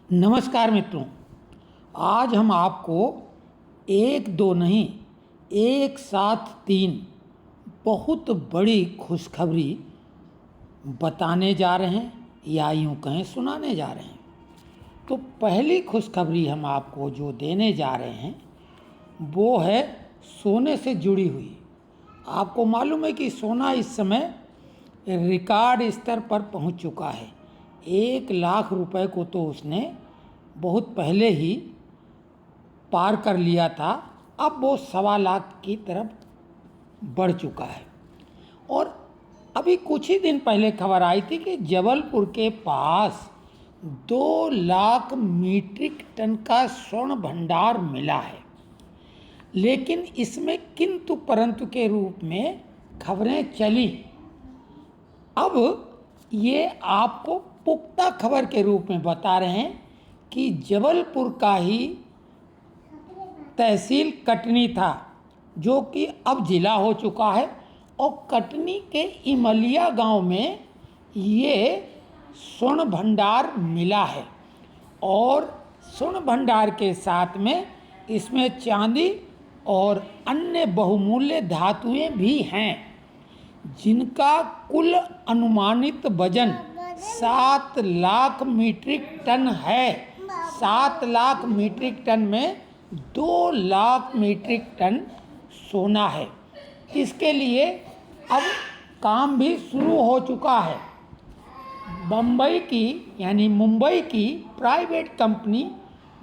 नमस्कार मित्रों, आज हम आपको एक दो नहीं, एक साथ तीन बहुत बड़ी खुशखबरी बताने जा रहे हैं या यूँ कहें सुनाने जा रहे हैं। तो पहली खुशखबरी हम आपको जो देने जा रहे हैं वो है सोने से जुड़ी हुई। आपको मालूम है कि सोना इस समय रिकॉर्ड स्तर पर पहुंच चुका है। 1 लाख रुपए को तो उसने बहुत पहले ही पार कर लिया था, अब वो 1.25 लाख की तरफ बढ़ चुका है। और अभी कुछ ही दिन पहले खबर आई थी कि जबलपुर के पास 2 लाख मीट्रिक टन का स्वर्ण भंडार मिला है। लेकिन इसमें किंतु परंतु के रूप में खबरें चली। अब ये आपको पुख्ता खबर के रूप में बता रहे हैं कि जबलपुर का ही तहसील कटनी था, जो कि अब जिला हो चुका है, और कटनी के इमलिया गांव में ये स्वर्ण भंडार मिला है। और स्वर्ण भंडार के साथ में इसमें चांदी और अन्य बहुमूल्य धातुएं भी हैं, जिनका कुल अनुमानित वजन 7 लाख मीट्रिक टन है। 7 लाख मीट्रिक टन में 2 लाख मीट्रिक टन सोना है। इसके लिए अब काम भी शुरू हो चुका है। मुंबई की private company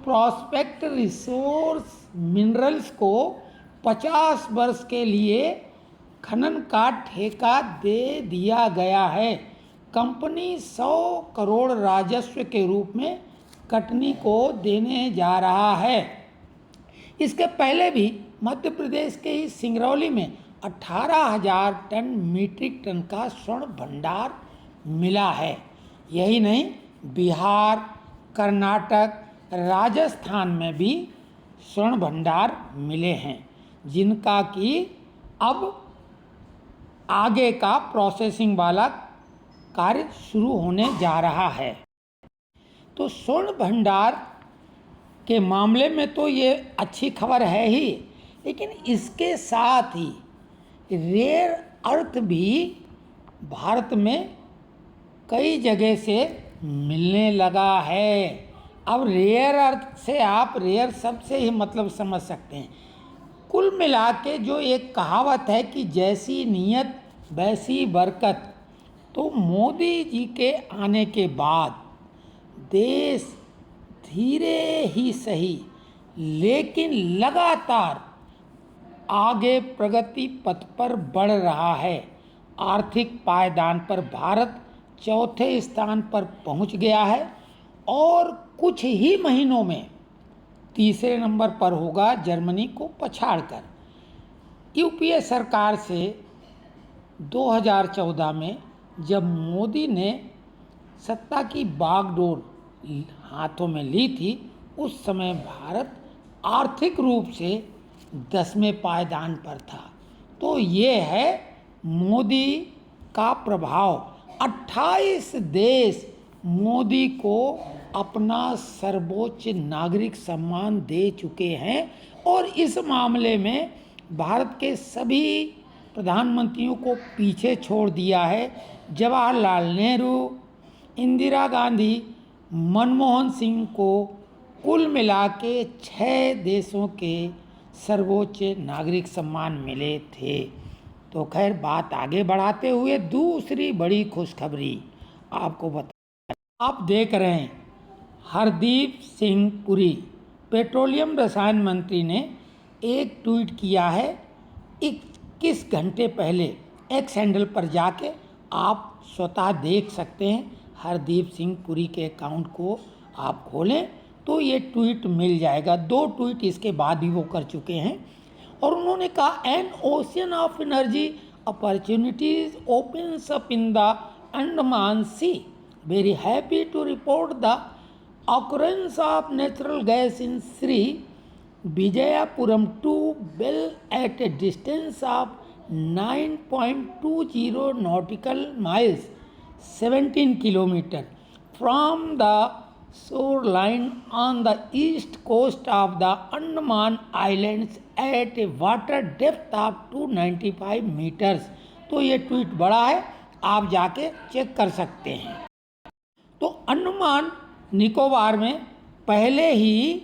prospect resource minerals को 50 वर्ष के लिए खनन का ठेका दे दिया गया है। कंपनी 100 करोड़ राजस्व के रूप में कटनी को देने जा रहा है। इसके पहले भी मध्य प्रदेश के ही सिंगरौली में 18,000 टन मीट्रिक टन का स्वर्ण भंडार मिला है। यही नहीं, बिहार, कर्नाटक, राजस्थान में भी स्वर्ण भंडार मिले हैं, जिनका कि अब आगे का प्रोसेसिंग वाला कार्य शुरू होने जा रहा है। तो स्वर्ण भंडार के मामले में तो ये अच्छी खबर है ही, लेकिन इसके साथ ही रेयर अर्थ भी भारत में कई जगह से मिलने लगा है। अब रेयर अर्थ से आप रेयर शब्द से ही मतलब समझ सकते हैं। कुल मिला के जो एक कहावत है कि जैसी नीयत वैसी बरकत, तो मोदी जी के आने के बाद देश धीरे ही सही लेकिन लगातार आगे प्रगति पथ पर बढ़ रहा है। आर्थिक पायदान पर भारत चौथे स्थान पर पहुंच गया है और कुछ ही महीनों में तीसरे नंबर पर होगा, जर्मनी को पछाड़कर। यूपीए सरकार से 2014 में जब मोदी ने सत्ता की बागडोर हाथों में ली थी, उस समय भारत आर्थिक रूप से 10वें पायदान पर था। तो ये है मोदी का प्रभाव। 28 देश मोदी को अपना सर्वोच्च नागरिक सम्मान दे चुके हैं और इस मामले में भारत के सभी प्रधानमंत्रियों को पीछे छोड़ दिया है। जवाहरलाल नेहरू, इंदिरा गांधी, मनमोहन सिंह को कुल मिला के 6 देशों के सर्वोच्च नागरिक सम्मान मिले थे। तो खैर, बात आगे बढ़ाते हुए दूसरी बड़ी खुशखबरी आपको बता, आप देख रहे हैं हरदीप सिंह पुरी, पेट्रोलियम रसायन मंत्री ने एक ट्वीट किया है 21 घंटे पहले। एक्स हैंडल पर जाके आप स्वतः देख सकते हैं। हरदीप सिंह पुरी के अकाउंट को आप खोलें तो ये ट्वीट मिल जाएगा। 2 ट्वीट इसके बाद भी वो कर चुके हैं और उन्होंने कहा, an ocean of energy opportunities opens up in the Andaman Sea, very happy to report the occurrence of natural gas in Sri Vijayapuram 2 well at a distance of 9.20 nautical miles 17 kilometer from the shoreline on the east coast of the Andaman Islands at a water depth of 295 meters। तो ये tweet बड़ा है, आप जाके check कर सकते हैं। तो अंडमान निकोबार में पहले ही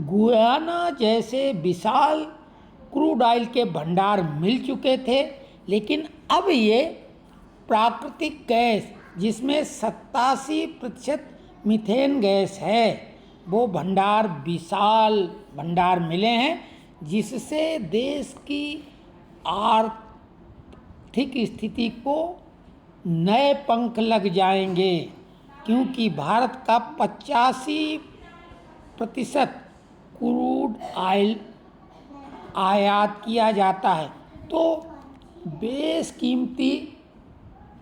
गुयाना जैसे विशाल क्रूड ऑयल के भंडार मिल चुके थे, लेकिन अब ये प्राकृतिक गैस जिसमें 87% मीथेन गैस है, वो विशाल भंडार मिले हैं, जिससे देश की आर्थिक स्थिति को नए पंख लग जाएंगे, क्योंकि भारत का 85% क्रूड ऑयल आयात किया जाता है। तो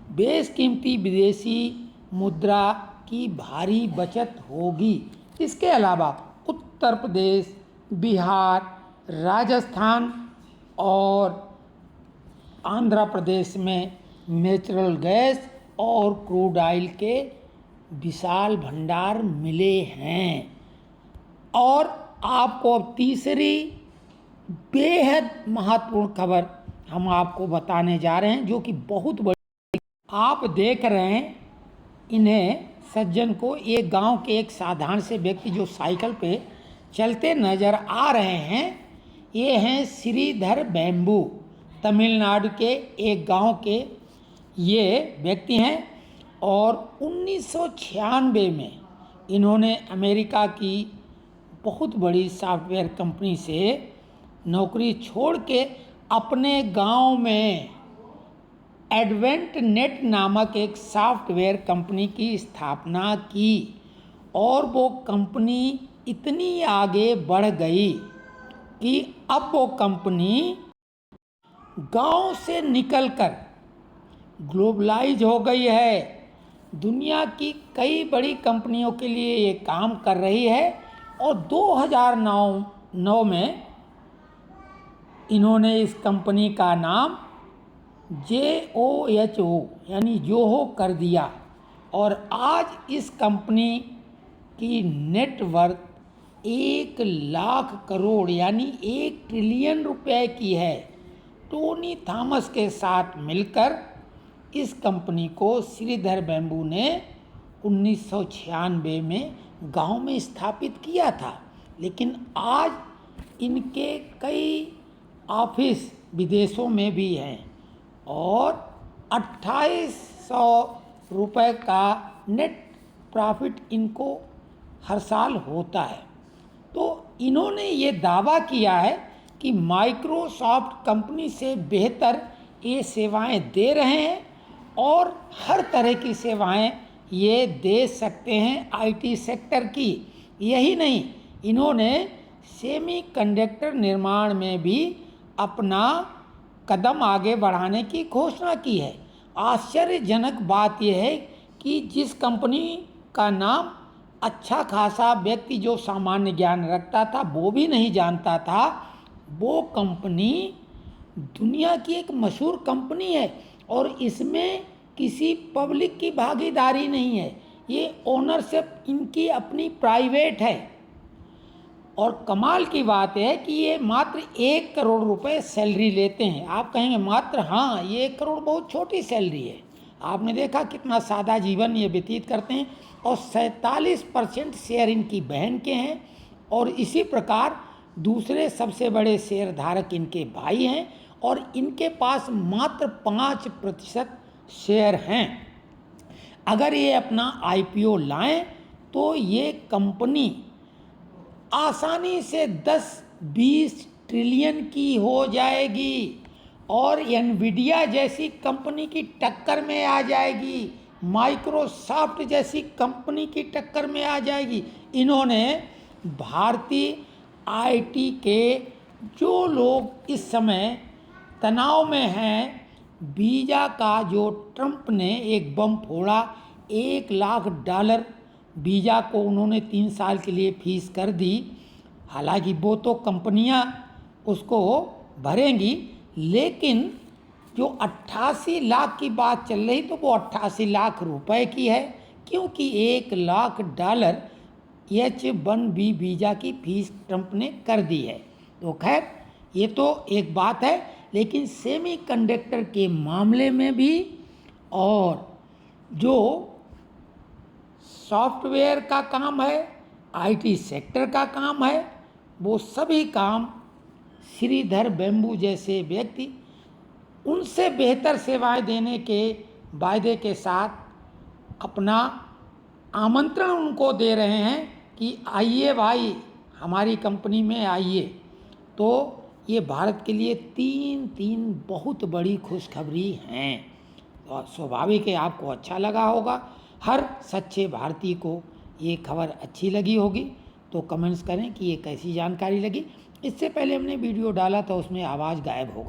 बेशकीमती विदेशी मुद्रा की भारी बचत होगी। इसके अलावा उत्तर प्रदेश, बिहार, राजस्थान और आंध्र प्रदेश में नेचुरल गैस और क्रूड ऑयल के विशाल भंडार मिले हैं। और आपको अब तीसरी बेहद महत्वपूर्ण खबर हम आपको बताने जा रहे हैं, जो कि बहुत बड़ी। आप देख रहे हैं इन्हें सज्जन को, एक गांव के एक साधारण से व्यक्ति जो साइकिल पे चलते नज़र आ रहे हैं। ये हैं श्रीधर बेम्बू, तमिलनाडु के एक गांव के ये व्यक्ति हैं। और 1996 में इन्होंने अमेरिका की बहुत बड़ी सॉफ्टवेयर कंपनी से नौकरी छोड़ के अपने गांव में एडवेंट नेट नामक एक सॉफ्टवेयर कंपनी की स्थापना की। और वो कंपनी इतनी आगे बढ़ गई कि अब वो कंपनी गांव से निकलकर ग्लोबलाइज हो गई है। दुनिया की कई बड़ी कंपनियों के लिए ये काम कर रही है। और 2009 में इन्होंने इस कंपनी का नाम JOHO यानी जोहो कर दिया। और आज इस कंपनी की नेटवर्थ 1 लाख करोड़ यानी 1 ट्रिलियन रुपए की है। टोनी थॉमस के साथ मिलकर इस कंपनी को श्रीधर बेम्बू ने 1996 में गांव में स्थापित किया था। लेकिन आज इनके कई ऑफिस विदेशों में भी हैं और 2800 रुपये का नेट प्रॉफिट इनको हर साल होता है। तो इन्होंने ये दावा किया है कि माइक्रोसॉफ्ट कंपनी से बेहतर ये सेवाएं दे रहे हैं और हर तरह की सेवाएं ये दे सकते हैं IT सेक्टर की। यही नहीं, इन्होंने सेमीकंडक्टर निर्माण में भी अपना कदम आगे बढ़ाने की घोषणा की है। आश्चर्यजनक बात यह है कि जिस कंपनी का नाम अच्छा खासा व्यक्ति जो सामान्य ज्ञान रखता था वो भी नहीं जानता था, वो कंपनी दुनिया की एक मशहूर कंपनी है और इसमें किसी पब्लिक की भागीदारी नहीं है। ये ओनरशिप इनकी अपनी प्राइवेट है। और कमाल की बात है कि ये मात्र 1 करोड़ रुपए सैलरी लेते हैं। आप कहेंगे मात्र, हाँ, ये 1 करोड़ बहुत छोटी सैलरी है। आपने देखा कितना सादा जीवन ये व्यतीत करते हैं। और 47% शेयर इनकी बहन के हैं और इसी प्रकार दूसरे सबसे बड़े शेयर धारक इनके भाई हैं और इनके पास मात्र 5% शेयर हैं। अगर ये अपना IPO लाएं तो ये कंपनी आसानी से 10-20 ट्रिलियन की हो जाएगी और एनवीडिया जैसी कंपनी की टक्कर में आ जाएगी, माइक्रोसॉफ्ट जैसी कंपनी की टक्कर में आ जाएगी। इन्होंने भारतीय IT के जो लोग इस समय तनाव में हैं, वीज़ा का जो ट्रंप ने एक बम फोड़ा, $1 लाख वीज़ा को उन्होंने 3 साल के लिए फीस कर दी। हालांकि वो तो कंपनियां उसको भरेंगी, लेकिन जो 88 लाख की बात चल रही तो वो 88 लाख रुपए की है, क्योंकि $1 लाख H-1B वीज़ा की फीस ट्रंप ने कर दी है। तो खैर ये तो एक बात है, लेकिन सेमीकंडक्टर के मामले में भी और जो सॉफ्टवेयर का काम है, आईटी सेक्टर का काम है, वो सभी काम श्रीधर बेम्बू जैसे व्यक्ति उनसे बेहतर सेवाएं देने के वायदे के साथ अपना आमंत्रण उनको दे रहे हैं कि आइए भाई हमारी कंपनी में आइए। तो ये भारत के लिए तीन बहुत बड़ी खुशखबरी हैं। और स्वाभाविक है आपको अच्छा लगा होगा, हर सच्चे भारतीय को ये खबर अच्छी लगी होगी। तो कमेंट्स करें कि ये कैसी जानकारी लगी। इससे पहले हमने वीडियो डाला था, उसमें आवाज़ गायब हो गई।